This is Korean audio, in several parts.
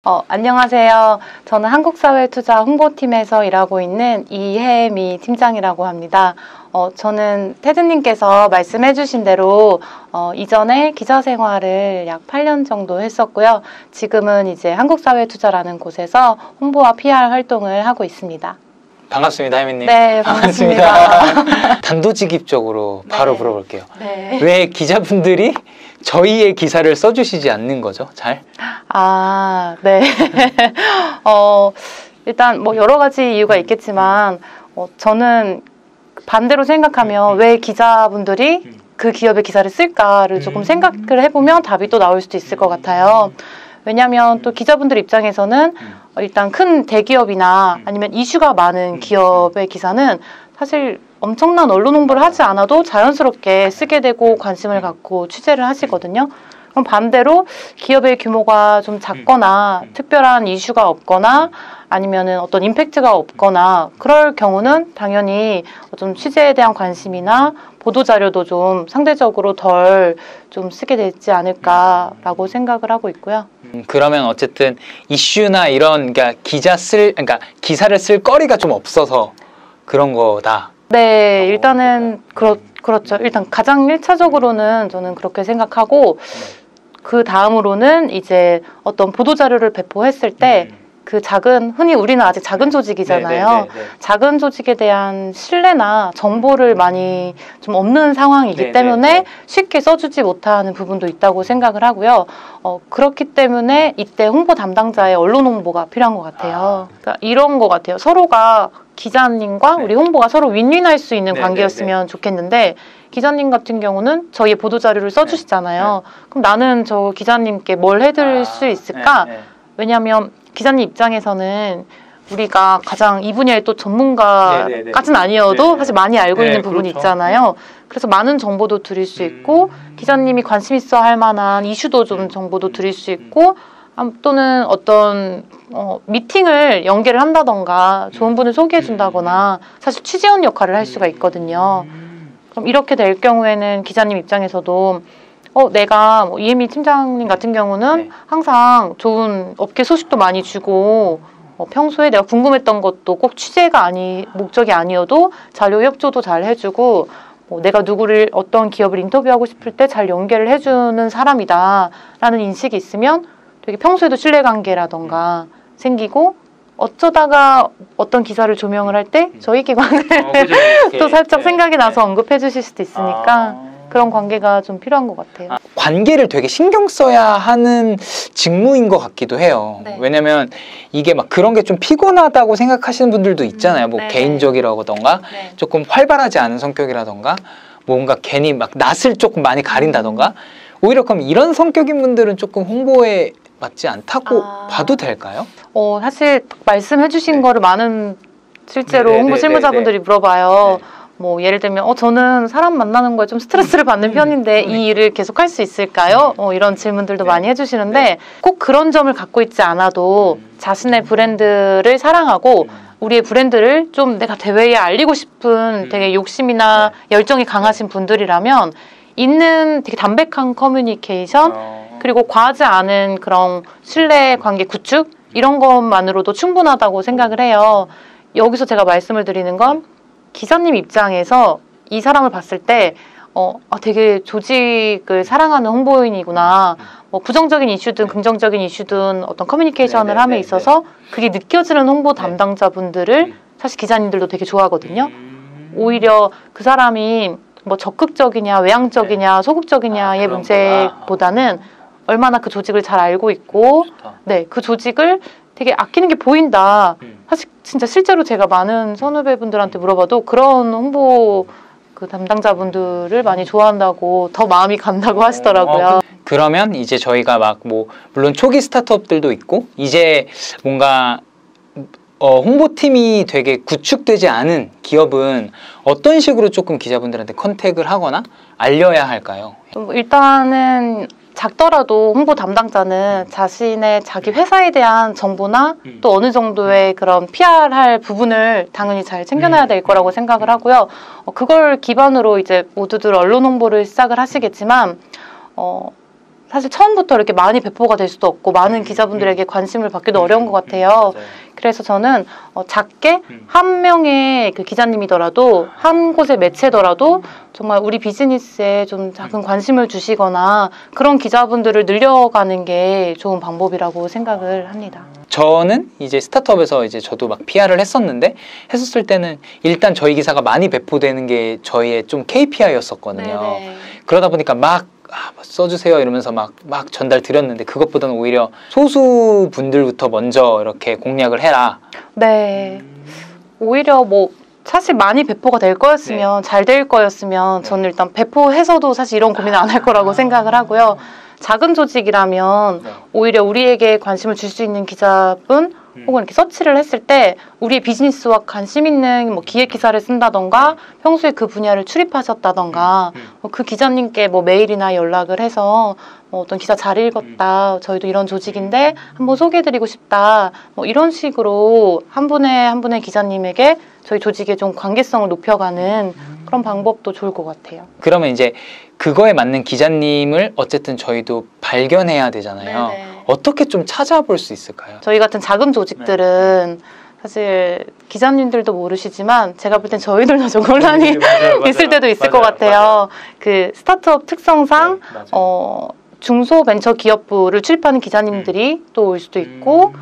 안녕하세요. 저는 한국사회투자 홍보팀에서 일하고 있는 이혜미 팀장이라고 합니다. 저는 테드님께서 말씀해주신 대로 이전에 기자 생활을 약 8년 정도 했었고요. 지금은 이제 한국사회투자라는 곳에서 홍보와 PR 활동을 하고 있습니다. 반갑습니다, 혜미님. 네, 반갑습니다. 단도직입적으로 바로 물어볼게요. 네. 왜 기자분들이 저희의 기사를 써주시지 않는 거죠? 잘? 네. 일단 뭐 여러 가지 이유가 있겠지만 저는 반대로 생각하면 왜 기자분들이 그 기업의 기사를 쓸까를 조금 생각을 해보면 답이 또 나올 수도 있을 것 같아요. 왜냐하면 또 기자분들 입장에서는 일단 큰 대기업이나 아니면 이슈가 많은 기업의 기사는 사실 엄청난 언론 홍보를 하지 않아도 자연스럽게 쓰게 되고 관심을 갖고 취재를 하시거든요. 그럼 반대로 기업의 규모가 좀 작거나 특별한 이슈가 없거나 아니면은 어떤 임팩트가 없거나 그럴 경우는 당연히 좀 취재에 대한 관심이나 보도자료도 좀 상대적으로 덜 좀 쓰게 되지 않을까라고 생각을 하고 있고요. 그러면 어쨌든 이슈나 이런 그러니까 기사를 쓸 거리가 좀 없어서 그런 거다. 네, 일단은 그렇죠. 일단 가장 1차적으로는 저는 그렇게 생각하고 그 다음으로는 이제 어떤 보도자료를 배포했을 때 그 흔히 우리는 아직 작은 조직이잖아요. 작은 조직에 대한 신뢰나 정보를 많이 좀 없는 상황이기 때문에 쉽게 써주지 못하는 부분도 있다고 생각을 하고요. 그렇기 때문에 이때 홍보 담당자의 언론 홍보가 필요한 것 같아요. 그러니까 이런 것 같아요. 서로가 기자님과 우리 홍보가 서로 윈윈할 수 있는 관계였으면 좋겠는데 기자님 같은 경우는 저희의 보도자료를 써주시잖아요. 그럼 나는 저 기자님께 뭘 해드릴 수 있을까? 왜냐하면 기자님 입장에서는 우리가 가장 이 분야의 또 전문가까지는 아니어도 사실 많이 알고 있는 부분이 있잖아요. 그래서 많은 정보도 드릴 수 있고 기자님이 관심 있어 할 만한 이슈도 좀 정보도 드릴 수 있고 또는 어떤 미팅을 연계를 한다던가 좋은 분을 소개해 준다거나 사실 취재원 역할을 할 수가 있거든요. 그럼 이렇게 될 경우에는 기자님 입장에서도 내가 이혜미 팀장님 같은 경우는 항상 좋은 업계 소식도 많이 주고 평소에 내가 궁금했던 것도 꼭 취재가 목적이 아니어도 자료 협조도 잘 해주고 내가 누구를 어떤 기업을 인터뷰하고 싶을 때 잘 연결을 해주는 사람이다 라는 인식이 있으면 되게 평소에도 신뢰관계라던가 생기고 어쩌다가 어떤 기사를 조명을 할 때 저희 기관을 또 살짝 생각이 나서 언급해 주실 수도 있으니까 그런 관계가 좀 필요한 것 같아요. 관계를 되게 신경 써야 하는 직무인 것 같기도 해요. 왜냐면 이게 막 그런 게 좀 피곤하다고 생각하시는 분들도 있잖아요. 뭐 개인적이라던가 조금 활발하지 않은 성격이라던가 뭔가 괜히 막 낯을 조금 많이 가린다던가 오히려 그럼 이런 성격인 분들은 조금 홍보에 맞지 않다고 봐도 될까요? 사실 말씀해 주신 거를 많은 실제로 홍보 실무자분들이 물어봐요. 뭐 예를 들면 저는 사람 만나는 거에 좀 스트레스를 받는 편인데 이 일을 계속 할 수 있을까요? 이런 질문들도 많이 해주시는데 꼭 그런 점을 갖고 있지 않아도 자신의 브랜드를 사랑하고 우리의 브랜드를 좀 내가 대외에 알리고 싶은 되게 욕심이나 열정이 강하신 분들이라면 있는 되게 담백한 커뮤니케이션 그리고 과하지 않은 그런 신뢰 관계 구축 이런 것만으로도 충분하다고 생각을 해요. 여기서 제가 말씀을 드리는 건 기자님 입장에서 이 사람을 봤을 때 되게 조직을 사랑하는 홍보인이구나. 뭐 부정적인 이슈든 긍정적인 이슈든 어떤 커뮤니케이션을 함에 있어서 그게 느껴지는 홍보 담당자분들을 사실 기자님들도 되게 좋아하거든요. 오히려 그 사람이 뭐 적극적이냐 외향적이냐 소극적이냐의 문제보다는 얼마나 그 조직을 잘 알고 있고 그 조직을 되게 아끼는 게 보인다. 사실 진짜 실제로 제가 많은 선후배분들한테 물어봐도 그런 홍보 그 담당자분들을 많이 좋아한다고 더 마음이 간다고 하시더라고요. 그러면 이제 저희가 막 뭐 물론 초기 스타트업들도 있고 이제 뭔가 홍보팀이 되게 구축되지 않은 기업은 어떤 식으로 조금 기자분들한테 컨택을 하거나 알려야 할까요? 일단은 작더라도 홍보 담당자는 자신의 자기 회사에 대한 정보나 또 어느 정도의 그런 PR할 부분을 당연히 잘 챙겨놔야 될 거라고 생각을 하고요. 그걸 기반으로 이제 모두들 언론 홍보를 시작을 하시겠지만 사실 처음부터 이렇게 많이 배포가 될 수도 없고 많은 기자분들에게 관심을 받기도 어려운 것 같아요. 그래서 저는 작게 한 명의 그 기자님이더라도 한 곳의 매체더라도 정말 우리 비즈니스에 좀 작은 관심을 주시거나 그런 기자분들을 늘려가는 게 좋은 방법이라고 생각을 합니다. 저는 이제 스타트업에서 이제 저도 막 PR을 했었을 때는 일단 저희 기사가 많이 배포되는 게 저희의 좀 KPI였었거든요. 네네. 그러다 보니까 막 써주세요 이러면서 막 전달 드렸는데 그것보다는 오히려 소수 분들부터 먼저 이렇게 공략을 해라. 네. 오히려 뭐 사실 많이 배포가 될 거였으면 잘 될 거였으면 저는 일단 배포해서도 사실 이런 고민을 안 할 거라고 생각을 하고요. 작은 조직이라면 오히려 우리에게 관심을 줄 수 있는 기자분 혹은 이렇게 서치를 했을 때 우리의 비즈니스와 관심 있는 뭐 기획 기사를 쓴다던가 평소에 그 분야를 출입하셨다던가 그 기자님께 뭐 메일이나 연락을 해서 뭐 어떤 기사 잘 읽었다, 저희도 이런 조직인데 한번 소개해드리고 싶다, 뭐 이런 식으로 한 분의 기자님에게 저희 조직의 좀 관계성을 높여가는 그런 방법도 좋을 것 같아요. 그러면 이제 그거에 맞는 기자님을 어쨌든 저희도 발견해야 되잖아요. 네네. 어떻게 좀 찾아볼 수 있을까요? 저희 같은 작은 조직들은 사실 기자님들도 모르시지만 제가 볼 땐 저희들도 좀 혼란이 있을 때도 있을 것 같아요. 그 스타트업 특성상 중소벤처기업부를 출입하는 기자님들이 또 올 수도 있고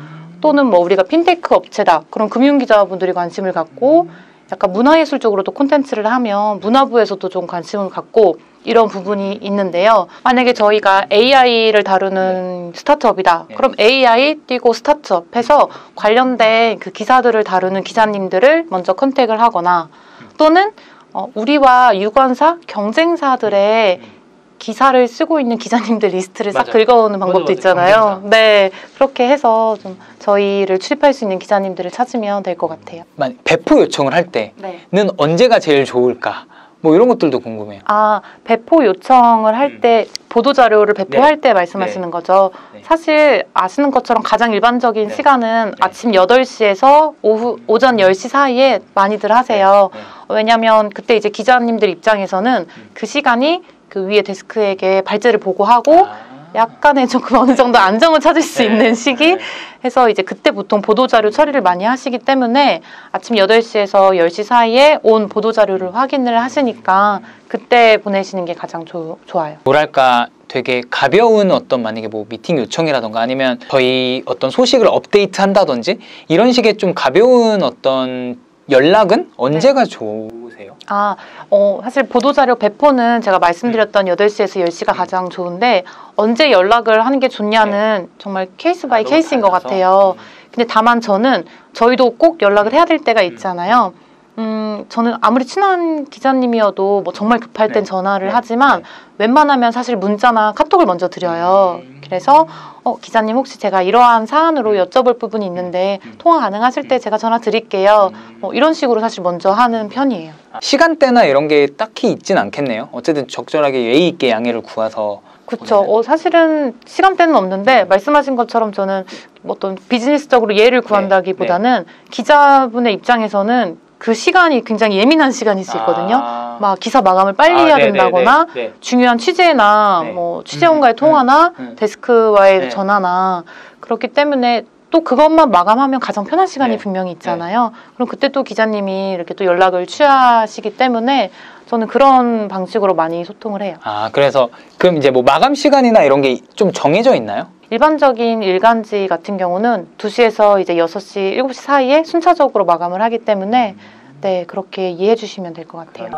또는 뭐 우리가 핀테크 업체다 그런 금융기자분들이 관심을 갖고 약간 문화예술 쪽으로도 콘텐츠를 하면 문화부에서도 좀 관심을 갖고 이런 부분이 있는데요. 만약에 저희가 AI를 다루는 스타트업이다. 그럼 AI 띄고 스타트업 해서 관련된 그 기사들을 다루는 기자님들을 먼저 컨택을 하거나 또는 우리와 유관사, 경쟁사들의 기사를 쓰고 있는 기자님들 리스트를 싹 긁어오는 방법도 있잖아요. 네, 그렇게 해서 좀 저희를 출입할 수 있는 기자님들을 찾으면 될 것 같아요. 배포 요청을 할 때는 언제가 제일 좋을까? 뭐 이런 것들도 궁금해요. 배포 요청을 할 때 보도자료를 배포할 때 말씀하시는 거죠. 사실 아시는 것처럼 가장 일반적인 시간은 아침 8시에서 오전 10시 사이에 많이들 하세요. 왜냐하면 그때 이제 기자님들 입장에서는 그 시간이 그 위에 데스크에게 발제를 보고하고 약간의 조금 어느 정도 안정을 찾을 수 있는 시기 해서 이제 그때 보통 보도자료 처리를 많이 하시기 때문에 아침 8시에서 10시 사이에 온 보도자료를 확인을 하시니까 그때 보내시는 게 가장 좋아요. 뭐랄까 되게 가벼운 어떤 만약에 뭐 미팅 요청이라던가 아니면 저희 어떤 소식을 업데이트 한다든지 이런 식의 좀 가벼운 어떤 연락은 언제가 좋으세요? 사실 보도자료 배포는 제가 말씀드렸던 8시에서 10시가 가장 좋은데 언제 연락을 하는 게 좋냐는 정말 케이스 바이 케이스인 것 같아요. 근데 다만 저희도 꼭 연락을 해야 될 때가 있잖아요. 저는 아무리 친한 기자님이어도 뭐 정말 급할 땐 전화를 하지만 웬만하면 사실 문자나 카톡을 먼저 드려요. 그래서 기자님 혹시 제가 이러한 사안으로 여쭤볼 부분이 있는데 통화 가능하실 때 제가 전화 드릴게요. 이런 식으로 사실 먼저 하는 편이에요. 시간대나 이런 게 딱히 있진 않겠네요. 어쨌든 적절하게 예의 있게 양해를 구해서. 그렇죠. 사실은 시간대는 없는데 말씀하신 것처럼 저는 어떤 비즈니스적으로 예를 구한다기보다는 기자분의 입장에서는 그 시간이 굉장히 예민한 시간일 수 있거든요. 막 기사 마감을 빨리 해야 된다거나 중요한 취재나 뭐 취재원과의 통화나 데스크와의 전화나 그렇기 때문에 또 그것만 마감하면 가장 편한 시간이 분명히 있잖아요. 그럼 그때 또 기자님이 이렇게 또 연락을 취하시기 때문에 저는 그런 방식으로 많이 소통을 해요. 그래서 그럼 이제 뭐 마감 시간이나 이런 게 좀 정해져 있나요? 일반적인 일간지 같은 경우는 2시에서 이제 6시, 7시 사이에 순차적으로 마감을 하기 때문에 네, 그렇게 이해해 주시면 될 것 같아요.